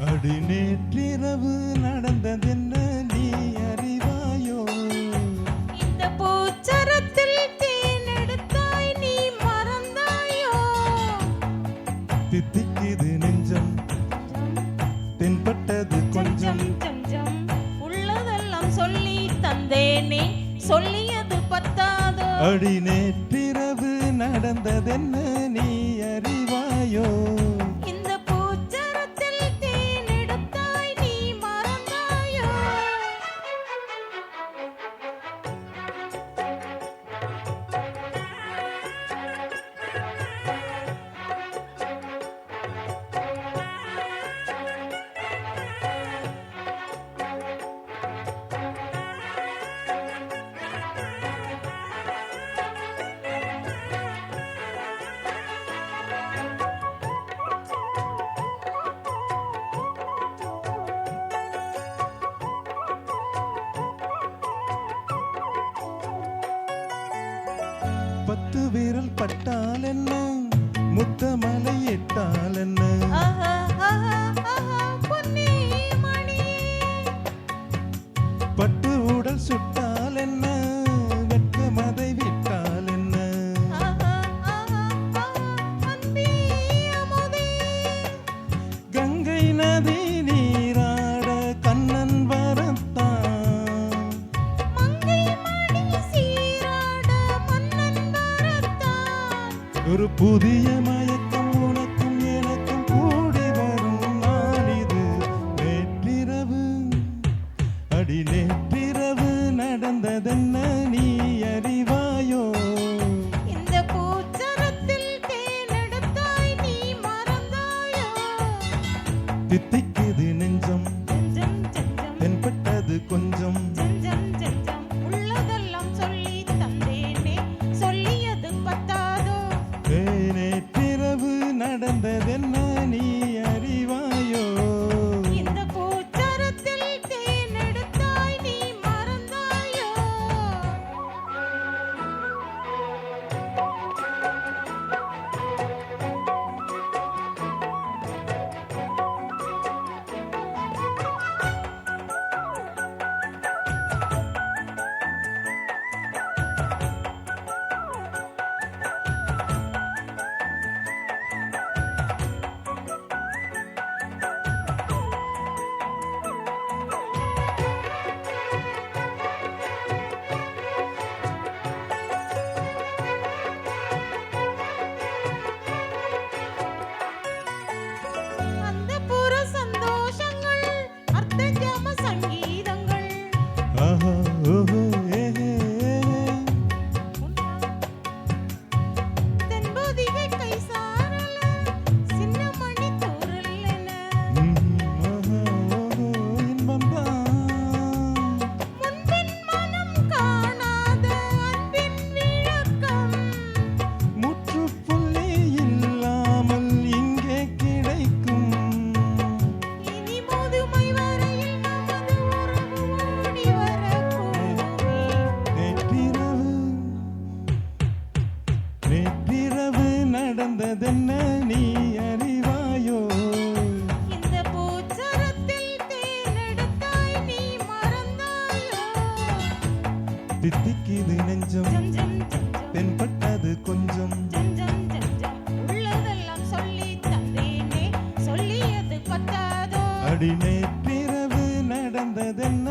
அடி நேற்றிரவு நடந்ததென்ன நீ அறிவாயோ? இந்த பூச்சரத்தில் தேனெடுத்தாய் நீ மறந்தாயோ? தித்திக்குது நெஞ்சம் தென்பட்டது கொஞ்சம் கொஞ்சம் உள்ளதெல்லாம் சொல்லி தந்தேனே சொல்லியது பத்தாதோ? அடி நேற்றிரவு நடந்ததென்ன நீ அறிவாயோ? இந்த பூச்சரத்தில் தேனெடுத்தாய் நீ மறந்தாயோ? பத்து விரல் பட்டால் என்ன முத்தமலை எட்டால் என்ன? ஆஹா, ஆஹா, ஆஹா, பொன்னே மணியே. பட்டு உடல் சுட்டால் என்ன வெட்கமதை விட்டால் என்ன? ஆஹா, ஆஹா, ஆஹா, அன்பே அமுதே. கங்கை நதி நீராட கண்ணன் வரத்தான். மங்கை மணி சீராட மன்னன் வரத்தான். ஒரு புதிய மயக்கம் உனக்கும் எனக்கும் கூடி வரும் நாளிது. நேற்றிரவு அடி நேற்றிரவு நடந்ததென்ன நீ அறிவாயோ? இந்த பூச்சரத்தில் தேனெடுத்தாய் நீ மறந்தாயோ? தித்திக்குது நெஞ்சம் ஜம் ஜம் தென்பட்டது கொஞ்சம் ஜம் ஜம் உள்ளதெல்லாம் சொல்லி தந்தேனே சொல்லியது பத்தாதோ? நேற்றிரவு நடந்ததென்ன நீ அறிவாயோ? இந்த பூச்சரத்தில் தேனெடுத்தாய் நீ மறந்தாயோ? அந்த புற சந்தோஷங்கள் அர்த்தஜாம சங்கீதங்கள் ஆஹா ஓஹோ ஏஹே தென்போதிகை கை சாரல சின்ன மணி தூரலென ஆஹா ஓஹோ இன்பம்தான். முன்பின் மனம் காணாத அன்பின் விளக்கம் முற்றுப்புள்ளி இல்லாமல் இங்கே கிடைக்கும். இனி முதுமை வரையில் நமது உறவு ஓடி வரக்கூடுமே. நேற்றிரவு நடந்ததென்ன நீ அறிவாயோ? இந்த பூச்சரத்தில் தேனெடுத்தாய் நீ மறந்தாயோ? தித்திக்குது நெஞ்சம் ஜம் ஜம் தென்பட்டது கொஞ்சம் உள்ளதெல்லாம் சொல்லி தந்தேனே சொல்லியது பத்தாதோ? அடி நேற்றிரவு நடந்ததென்ன